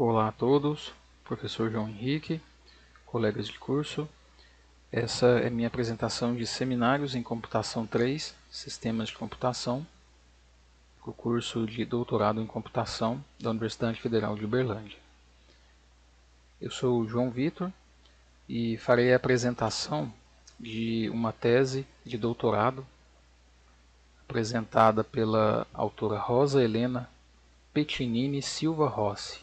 Olá a todos, professor João Henrique, colegas de curso. Essa é minha apresentação de Seminários em Computação 3, Sistemas de Computação, o curso de Doutorado em Computação da Universidade Federal de Uberlândia. Eu sou o João Vitor e farei a apresentação de uma tese de doutorado apresentada pela autora Rosa Helena Pettinini Silva Rossi,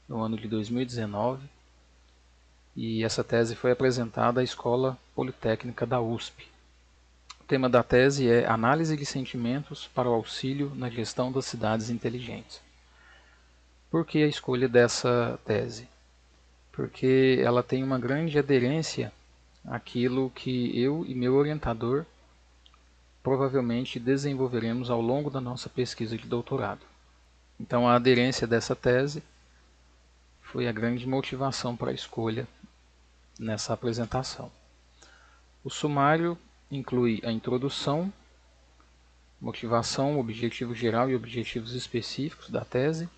no ano de 2019, e essa tese foi apresentada à Escola Politécnica da USP. O tema da tese é Análise de Sentimentos para o Auxílio na Gestão das Cidades Inteligentes. Por que a escolha dessa tese? Porque ela tem uma grande aderência àquilo que eu e meu orientador provavelmente desenvolveremos ao longo da nossa pesquisa de doutorado. Então, a aderência dessa tese foi a grande motivação para a escolha nessa apresentação. O sumário inclui a introdução, motivação, objetivo geral e objetivos específicos da tese,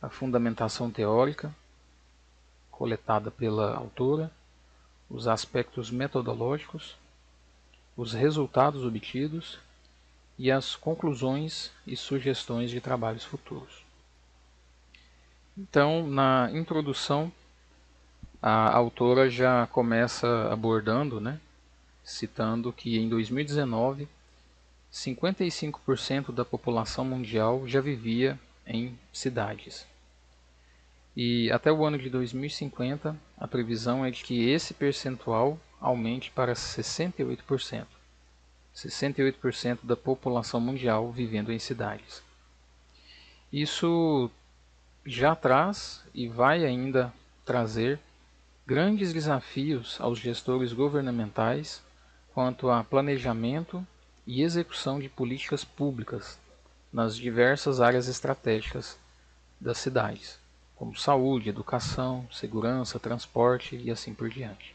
a fundamentação teórica coletada pela autora, os aspectos metodológicos, os resultados obtidos e as conclusões e sugestões de trabalhos futuros. Então, na introdução, a autora já começa abordando, citando que em 2019, 55% da população mundial já vivia em cidades. E até o ano de 2050, a previsão é de que esse percentual aumente para 68%. 68% da população mundial vivendo em cidades. Isso já traz e vai ainda trazer grandes desafios aos gestores governamentais quanto a planejamento e execução de políticas públicas nas diversas áreas estratégicas das cidades, como saúde, educação, segurança, transporte e assim por diante.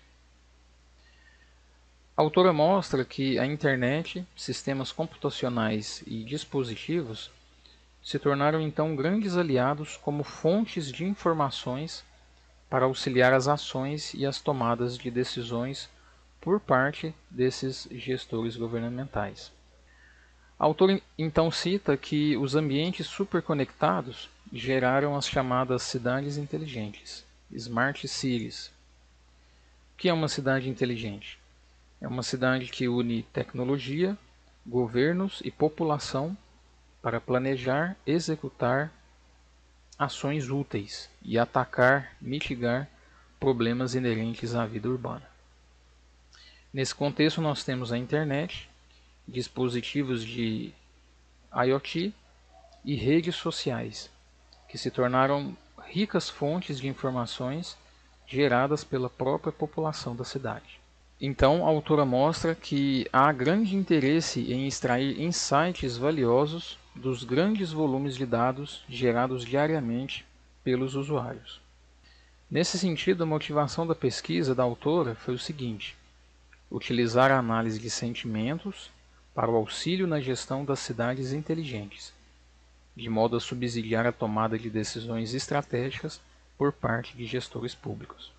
A autora mostra que a internet, sistemas computacionais e dispositivos se tornaram então grandes aliados como fontes de informações para auxiliar as ações e as tomadas de decisões por parte desses gestores governamentais. A autora então cita que os ambientes superconectados geraram as chamadas cidades inteligentes, Smart Cities. O que é uma cidade inteligente? É uma cidade que une tecnologia, governos e população para planejar, executar ações úteis e atacar, mitigar problemas inerentes à vida urbana. Nesse contexto, nós temos a internet, dispositivos de IoT e redes sociais, que se tornaram ricas fontes de informações geradas pela própria população da cidade. Então, a autora mostra que há grande interesse em extrair insights valiosos dos grandes volumes de dados gerados diariamente pelos usuários. Nesse sentido, a motivação da pesquisa da autora foi o seguinte: utilizar a análise de sentimentos para o auxílio na gestão das cidades inteligentes, de modo a subsidiar a tomada de decisões estratégicas por parte de gestores públicos.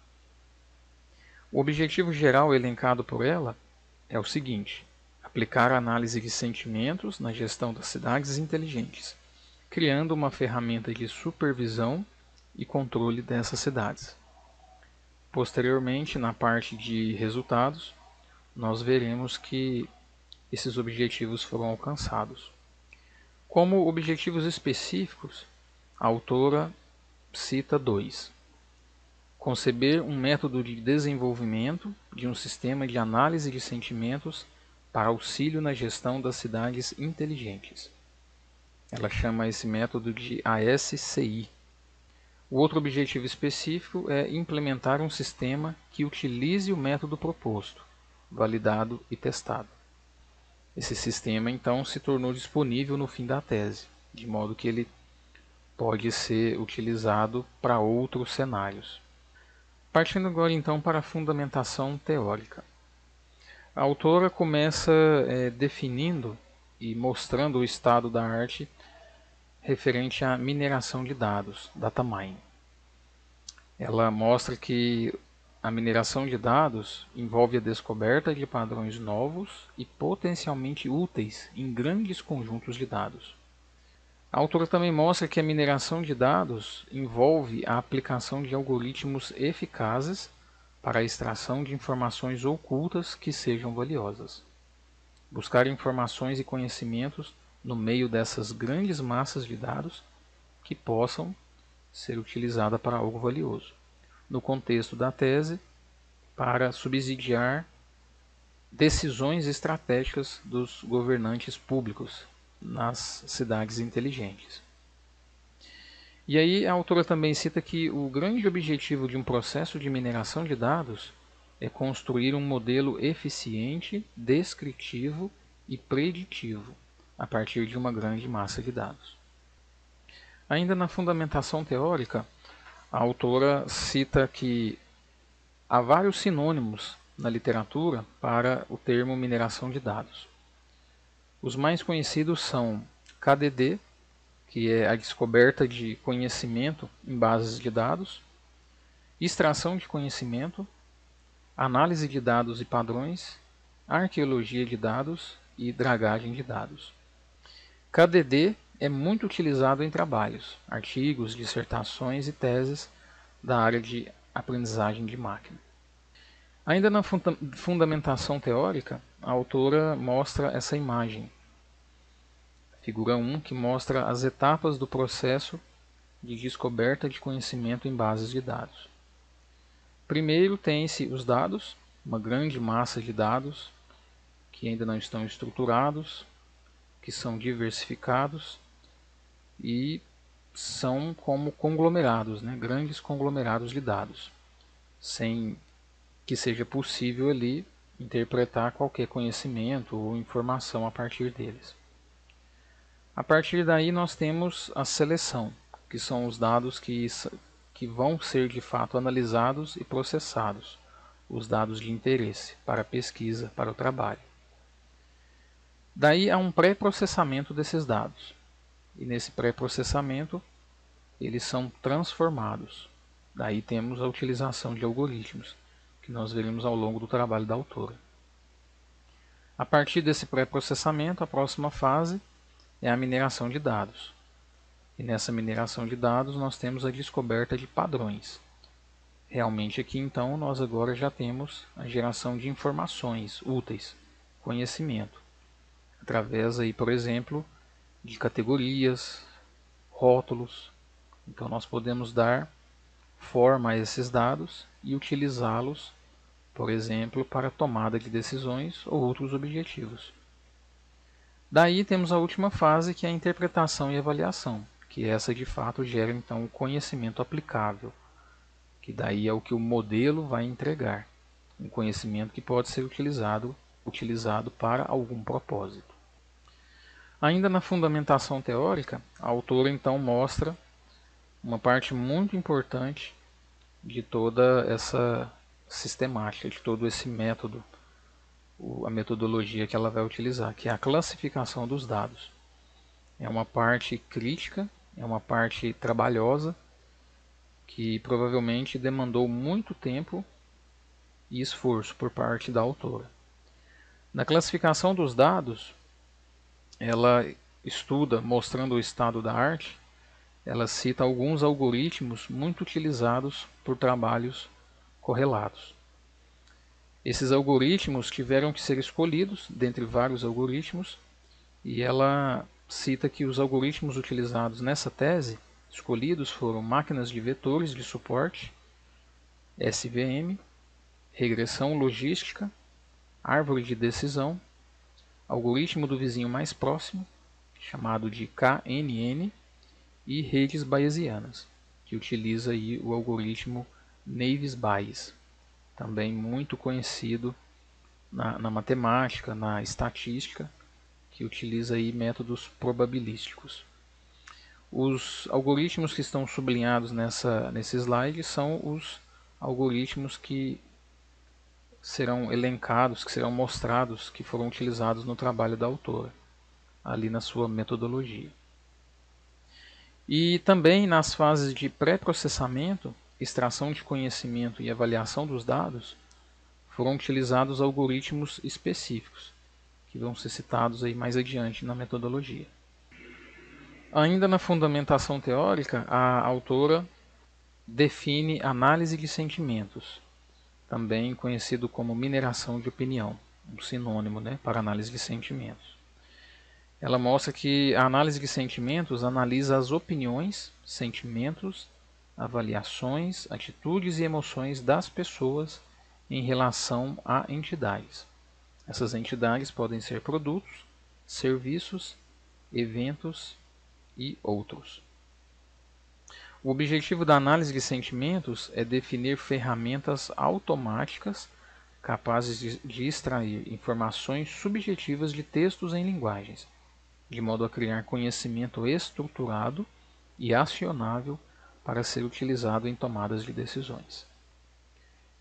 O objetivo geral elencado por ela é o seguinte: aplicar a análise de sentimentos na gestão das cidades inteligentes, criando uma ferramenta de supervisão e controle dessas cidades. Posteriormente, na parte de resultados, nós veremos que esses objetivos foram alcançados. Como objetivos específicos, a autora cita dois: conceber um método de desenvolvimento de um sistema de análise de sentimentos para auxílio na gestão das cidades inteligentes. Ela chama esse método de ASCI. O outro objetivo específico é implementar um sistema que utilize o método proposto, validado e testado. Esse sistema então se tornou disponível no fim da tese, de modo que ele pode ser utilizado para outros cenários. Partindo agora então para a fundamentação teórica. A autora começa definindo e mostrando o estado da arte referente à mineração de dados, data mining. Ela mostra que a mineração de dados envolve a descoberta de padrões novos e potencialmente úteis em grandes conjuntos de dados. A autora também mostra que a mineração de dados envolve a aplicação de algoritmos eficazes para a extração de informações ocultas que sejam valiosas. Buscar informações e conhecimentos no meio dessas grandes massas de dados que possam ser utilizadas para algo valioso. No contexto da tese, para subsidiar decisões estratégicas dos governantes públicos nas cidades inteligentes. E aí a autora também cita que o grande objetivo de um processo de mineração de dados é construir um modelo eficiente, descritivo e preditivo a partir de uma grande massa de dados. Ainda na fundamentação teórica, a autora cita que há vários sinônimos na literatura para o termo mineração de dados. Os mais conhecidos são KDD, que é a descoberta de conhecimento em bases de dados, extração de conhecimento, análise de dados e padrões, arqueologia de dados e dragagem de dados. KDD é muito utilizado em trabalhos, artigos, dissertações e teses da área de aprendizagem de máquina. Ainda na fundamentação teórica, a autora mostra essa imagem, figura 1, que mostra as etapas do processo de descoberta de conhecimento em bases de dados. Primeiro tem-se os dados, uma grande massa de dados que ainda não estão estruturados, que são diversificados e são como conglomerados, grandes conglomerados de dados, sem que seja possível ali interpretar qualquer conhecimento ou informação a partir deles. A partir daí nós temos a seleção, que são os dados que vão ser de fato analisados e processados, os dados de interesse para a pesquisa, para o trabalho. Daí há um pré-processamento desses dados, e nesse pré-processamento eles são transformados. Daí temos a utilização de algoritmos, que nós veremos ao longo do trabalho da autora. A partir desse pré-processamento, a próxima fase é a mineração de dados. E nessa mineração de dados nós temos a descoberta de padrões. Realmente aqui então nós agora já temos a geração de informações úteis, conhecimento, através aí, por exemplo, de categorias, rótulos. Então nós podemos dar forma a esses dados e utilizá-los, por exemplo, para a tomada de decisões ou outros objetivos. Daí temos a última fase, que é a interpretação e avaliação, que essa de fato gera então o conhecimento aplicável, que daí é o que o modelo vai entregar, um conhecimento que pode ser utilizado para algum propósito. Ainda na fundamentação teórica, a autora então mostra uma parte muito importante de toda essa sistemática, de todo esse método, a metodologia que ela vai utilizar, que é a classificação dos dados. É uma parte crítica, é uma parte trabalhosa, que provavelmente demandou muito tempo e esforço por parte da autora. Na classificação dos dados, ela estuda, mostrando o estado da arte, ela cita alguns algoritmos muito utilizados por trabalhos correlatos. Esses algoritmos tiveram que ser escolhidos dentre vários algoritmos, e ela cita que os algoritmos utilizados nessa tese, escolhidos, foram máquinas de vetores de suporte, SVM, regressão logística, árvore de decisão, algoritmo do vizinho mais próximo, chamado de KNN, e redes bayesianas, que utiliza aí o algoritmo Navier-Bayes, também muito conhecido na matemática, na estatística, que utiliza aí métodos probabilísticos. Os algoritmos que estão sublinhados nesse slide são os algoritmos que serão elencados, que serão mostrados, que foram utilizados no trabalho da autora, ali na sua metodologia. E também nas fases de pré-processamento, extração de conhecimento e avaliação dos dados, foram utilizados algoritmos específicos, que vão ser citados aí mais adiante na metodologia. Ainda na fundamentação teórica, a autora define análise de sentimentos, também conhecido como mineração de opinião, um sinônimo, né, para análise de sentimentos. Ela mostra que a análise de sentimentos analisa as opiniões, sentimentos, avaliações, atitudes e emoções das pessoas em relação a entidades. Essas entidades podem ser produtos, serviços, eventos e outros. O objetivo da análise de sentimentos é definir ferramentas automáticas capazes de extrair informações subjetivas de textos em linguagens, de modo a criar conhecimento estruturado e acionável para ser utilizado em tomadas de decisões.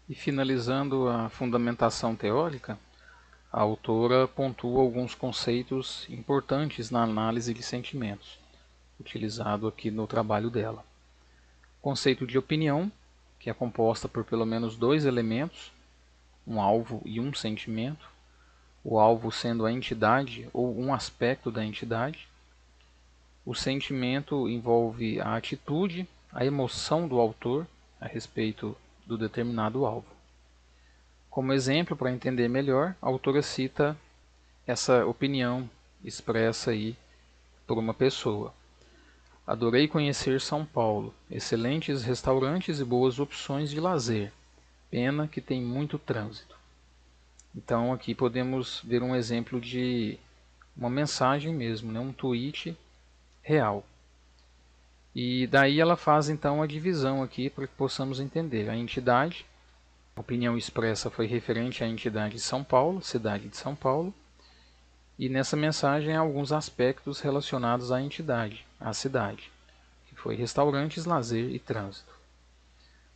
E finalizando a fundamentação teórica, a autora pontua alguns conceitos importantes na análise de sentimentos, utilizado aqui no trabalho dela. O conceito de opinião, que é composta por pelo menos dois elementos, um alvo e um sentimento, o alvo sendo a entidade ou um aspecto da entidade. O sentimento envolve a atitude, a emoção do autor a respeito do determinado alvo. Como exemplo, para entender melhor, a autora cita essa opinião expressa aí por uma pessoa. Adorei conhecer São Paulo, excelentes restaurantes e boas opções de lazer, pena que tem muito trânsito. Então aqui podemos ver um exemplo de uma mensagem mesmo, né? Um tweet real. E daí ela faz então a divisão aqui para que possamos entender. A entidade, a opinião expressa foi referente à entidade de São Paulo, cidade de São Paulo, e nessa mensagem há alguns aspectos relacionados à entidade, à cidade, que foi restaurantes, lazer e trânsito.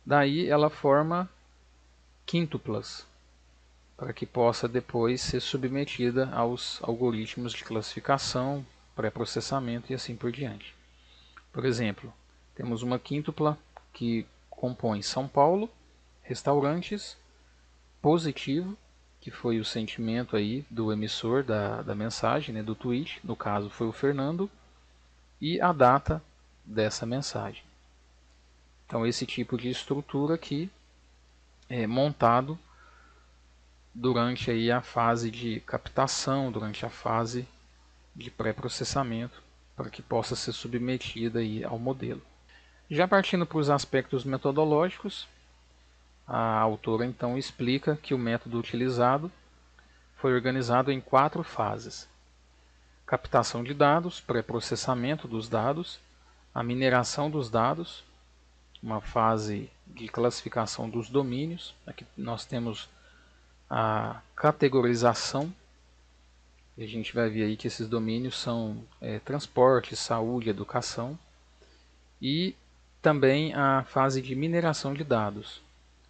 Daí ela forma quíntuplas, para que possa depois ser submetida aos algoritmos de classificação, pré-processamento e assim por diante. Por exemplo, temos uma quíntupla que compõe São Paulo, restaurantes, positivo, que foi o sentimento aí do emissor da mensagem, né, do tweet, no caso foi o Fernando, e a data dessa mensagem. Então esse tipo de estrutura aqui é montado durante aí a fase de captação, durante a fase de pré-processamento, para que possa ser submetida aí ao modelo. Já partindo para os aspectos metodológicos, a autora então explica que o método utilizado foi organizado em 4 fases: captação de dados, pré-processamento dos dados, a mineração dos dados, uma fase de classificação dos domínios. Aqui nós temos a categorização, e a gente vai ver aí que esses domínios são transporte, saúde, educação, e também a fase de mineração de dados,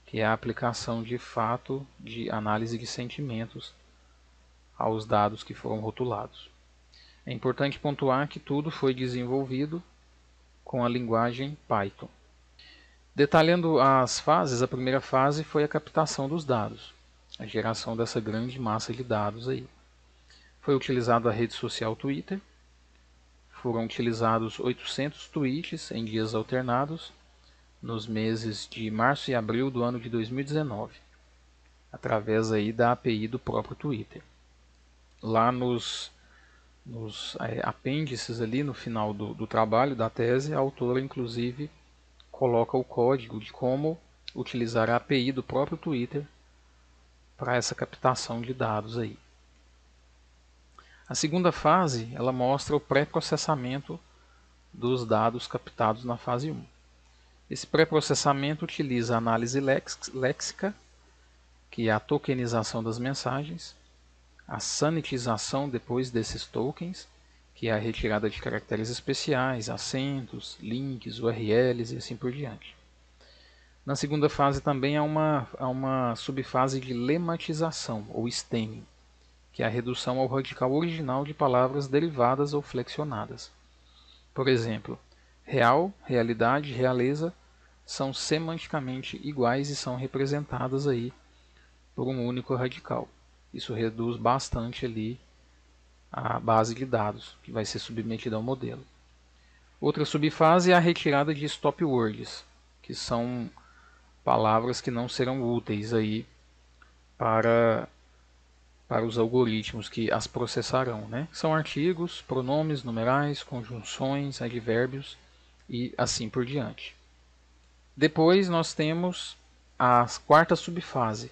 que é a aplicação de fato de análise de sentimentos aos dados que foram rotulados. É importante pontuar que tudo foi desenvolvido com a linguagem Python. Detalhando as fases, a primeira fase foi a captação dos dados, a geração dessa grande massa de dados aí. Foi utilizado a rede social Twitter, foram utilizados 800 tweets em dias alternados nos meses de março e abril do ano de 2019, através aí da API do próprio Twitter. Lá nos apêndices ali no final do trabalho, da tese, a autora inclusive coloca o código de como utilizar a API do próprio Twitter para essa captação de dados aí. A segunda fase, ela mostra o pré-processamento dos dados captados na fase 1. Esse pré-processamento utiliza a análise léxica, que é a tokenização das mensagens, a sanitização depois desses tokens, que é a retirada de caracteres especiais, acentos, links, URLs e assim por diante. Na segunda fase também há uma subfase de lematização, ou stemming, que é a redução ao radical original de palavras derivadas ou flexionadas. Por exemplo, real, realidade, realeza são semanticamente iguais e são representadas aí por um único radical. Isso reduz bastante ali a base de dados que vai ser submetida ao modelo. Outra subfase é a retirada de stop words, que são palavras que não serão úteis aí para os algoritmos que as processarão, né? São artigos, pronomes, numerais, conjunções, advérbios e assim por diante. Depois nós temos a quarta subfase,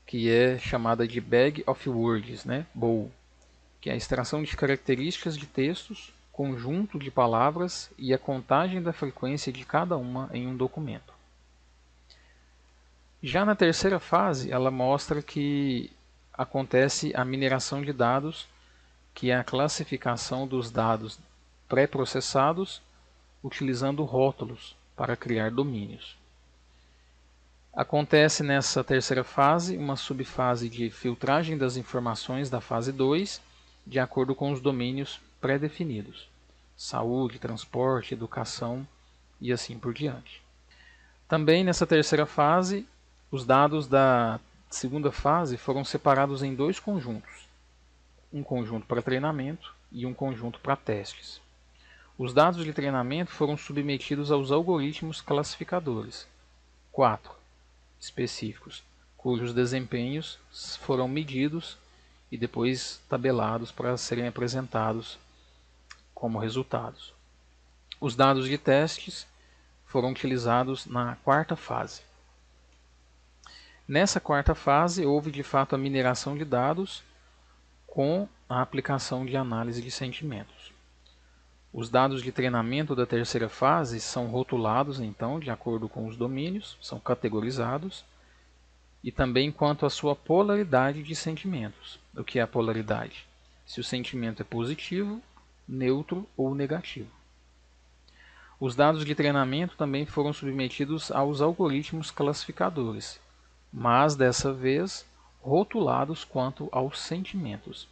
que é chamada de Bag of Words, né? BOW, que é a extração de características de textos, conjunto de palavras e a contagem da frequência de cada uma em um documento. Já na terceira fase, ela mostra que acontece a mineração de dados, que é a classificação dos dados pré-processados utilizando rótulos para criar domínios. Acontece nessa terceira fase uma subfase de filtragem das informações da fase 2, de acordo com os domínios pré-definidos: saúde, transporte, educação e assim por diante. Também nessa terceira fase, os dados da segunda fase foram separados em dois conjuntos, um conjunto para treinamento e um conjunto para testes. Os dados de treinamento foram submetidos aos algoritmos classificadores, 4 específicos, cujos desempenhos foram medidos e depois tabelados para serem apresentados como resultados. Os dados de testes foram utilizados na quarta fase. Nessa quarta fase, houve de fato a mineração de dados com a aplicação de análise de sentimentos. Os dados de treinamento da terceira fase são rotulados, então, de acordo com os domínios, são categorizados, e também quanto à sua polaridade de sentimentos. O que é a polaridade? Se o sentimento é positivo, neutro ou negativo. Os dados de treinamento também foram submetidos aos algoritmos classificadores, mas dessa vez rotulados quanto aos sentimentos.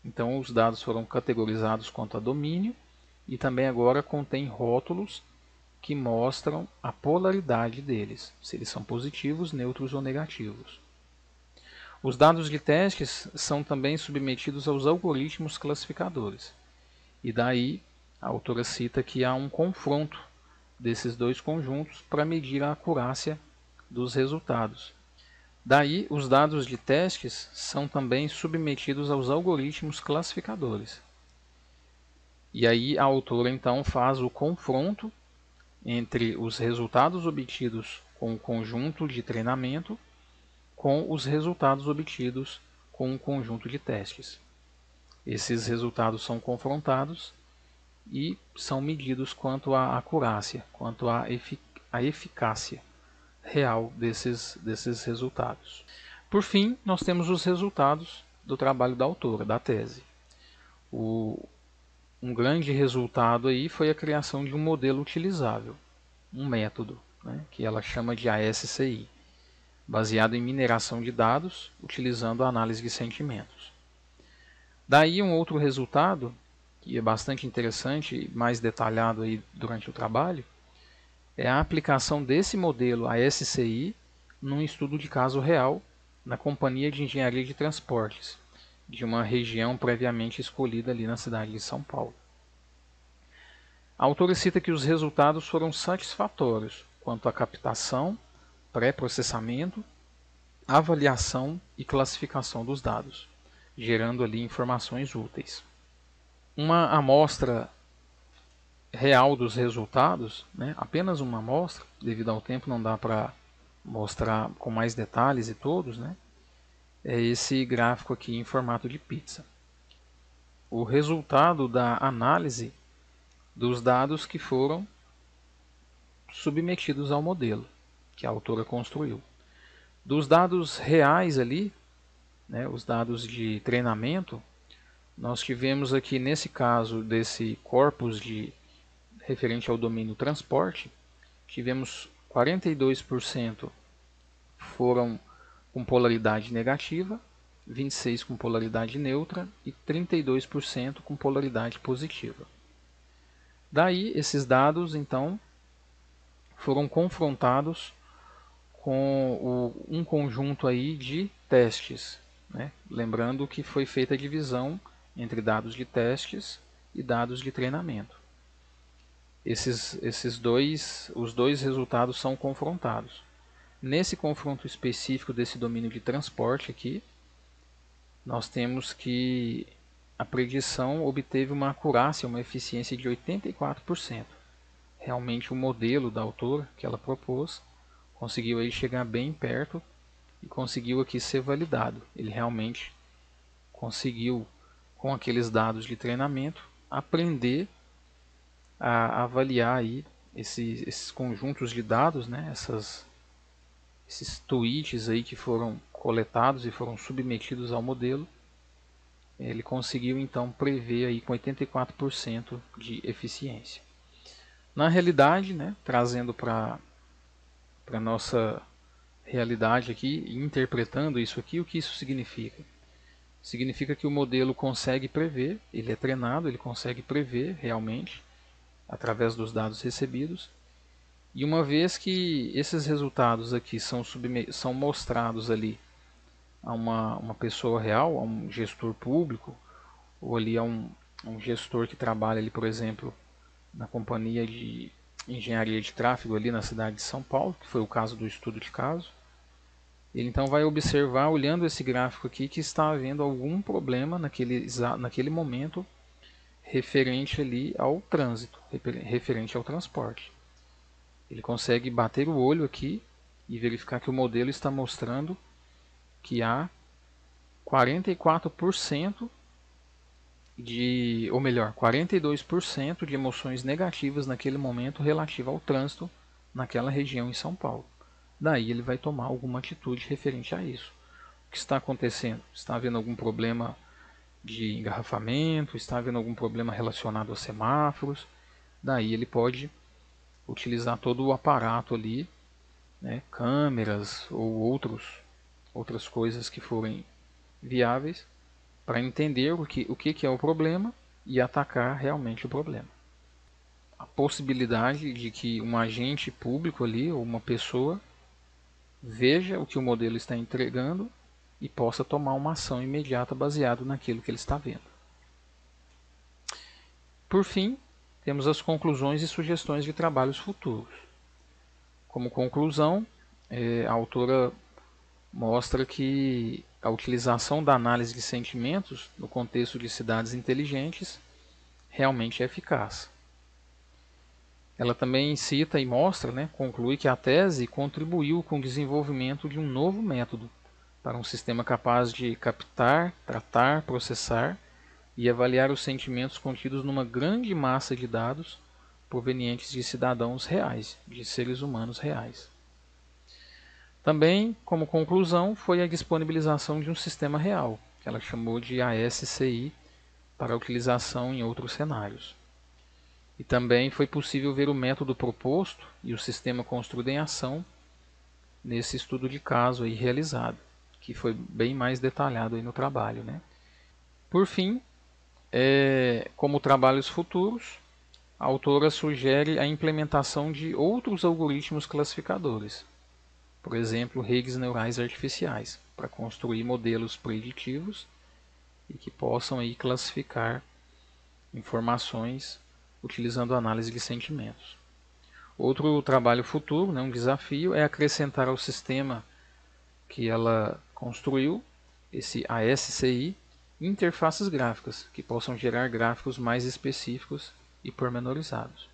Então os dados foram categorizados quanto a domínio e também agora contém rótulos que mostram a polaridade deles, se eles são positivos, neutros ou negativos. Os dados de testes são também submetidos aos algoritmos classificadores. E daí a autora cita que há um confronto desses dois conjuntos para medir a acurácia dos resultados. Daí, os dados de testes são também submetidos aos algoritmos classificadores. E aí a autora então faz o confronto entre os resultados obtidos com o conjunto de treinamento com os resultados obtidos com o conjunto de testes. Esses resultados são confrontados e são medidos quanto à acurácia, quanto à eficácia real desses resultados. Por fim, nós temos os resultados do trabalho da autora, da tese. Um grande resultado aí foi a criação de um modelo utilizável, um método, né, que ela chama de ASCI, baseado em mineração de dados, utilizando a análise de sentimentos. Daí um outro resultado, que é bastante interessante e mais detalhado aí durante o trabalho, é a aplicação desse modelo ASCI num estudo de caso real na Companhia de Engenharia de Transportes, de uma região previamente escolhida ali na cidade de São Paulo. A autora cita que os resultados foram satisfatórios quanto à captação, pré-processamento, avaliação e classificação dos dados, gerando ali informações úteis. Uma amostra real dos resultados, né, apenas uma amostra, devido ao tempo não dá para mostrar com mais detalhes e todos, né, é esse gráfico aqui em formato de pizza. O resultado da análise dos dados que foram submetidos ao modelo que a autora construiu. Dos dados reais ali, né, os dados de treinamento, nós tivemos aqui nesse caso desse corpus referente ao domínio transporte, tivemos 42% foram com polaridade negativa, 26% com polaridade neutra e 32% com polaridade positiva. Daí, esses dados, então, foram confrontados com um conjunto aí de testes, né? Lembrando que foi feita a divisão entre dados de testes e dados de treinamento. Os dois resultados são confrontados. Nesse confronto específico desse domínio de transporte aqui, nós temos que a predição obteve uma acurácia, uma eficiência de 84%. Realmente o modelo da autora que ela propôs conseguiu aí chegar bem perto e conseguiu aqui ser validado. Ele realmente conseguiu, com aqueles dados de treinamento, aprender a avaliar aí esses conjuntos de dados, né? Esses tweets aí que foram coletados e foram submetidos ao modelo. Ele conseguiu então prever aí com 84% de eficiência. Na realidade, né, trazendo para a nossa realidade aqui, interpretando isso aqui, o que isso significa? Significa que o modelo consegue prever, ele é treinado, ele consegue prever realmente, através dos dados recebidos, e uma vez que esses resultados aqui são mostrados ali a uma pessoa real, a um gestor público, ou ali a um gestor que trabalha ali, por exemplo, na companhia de engenharia de tráfego ali na cidade de São Paulo, que foi o caso do estudo de caso, ele então vai observar, olhando esse gráfico aqui, que está havendo algum problema naquele momento referente ali ao trânsito, referente ao transporte. Ele consegue bater o olho aqui e verificar que o modelo está mostrando que há 44% ou melhor, 42% de emoções negativas naquele momento relativo ao trânsito naquela região em São Paulo. Daí ele vai tomar alguma atitude referente a isso. O que está acontecendo? Está havendo algum problema de engarrafamento? Está havendo algum problema relacionado a semáforos? Daí ele pode utilizar todo o aparato ali, né, câmeras ou outras coisas que forem viáveis, para entender o que é o problema e atacar realmente o problema. A possibilidade de que um agente público ali, ou uma pessoa, veja o que o modelo está entregando e possa tomar uma ação imediata baseado naquilo que ele está vendo. Por fim, temos as conclusões e sugestões de trabalhos futuros. Como conclusão, a autora mostra que a utilização da análise de sentimentos no contexto de cidades inteligentes realmente é eficaz. Ela também cita e mostra, né, conclui que a tese contribuiu com o desenvolvimento de um novo método para um sistema capaz de captar, tratar, processar e avaliar os sentimentos contidos numa grande massa de dados provenientes de cidadãos reais, de seres humanos reais. Também, como conclusão, foi a disponibilização de um sistema real, que ela chamou de ASCI, para utilização em outros cenários. E também foi possível ver o método proposto e o sistema construído em ação nesse estudo de caso aí realizado, que foi bem mais detalhado aí no trabalho, né? Por fim, como trabalhos futuros, a autora sugere a implementação de outros algoritmos classificadores, por exemplo, redes neurais artificiais, para construir modelos preditivos e que possam aí classificar informações utilizando análise de sentimentos. Outro trabalho futuro, né, um desafio, é acrescentar ao sistema que ela construiu, esse ASCI, interfaces gráficas que possam gerar gráficos mais específicos e pormenorizados.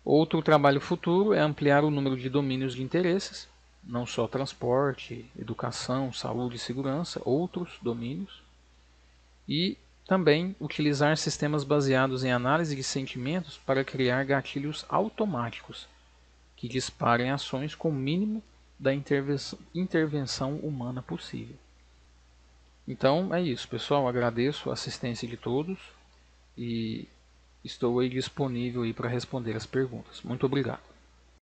Outro trabalho futuro é ampliar o número de domínios de interesses, não só transporte, educação, saúde e segurança, outros domínios, e também utilizar sistemas baseados em análise de sentimentos para criar gatilhos automáticos que disparem ações com o mínimo da intervenção humana possível. Então é isso, pessoal. Agradeço a assistência de todos e estou aí disponível aí para responder as perguntas. Muito obrigado.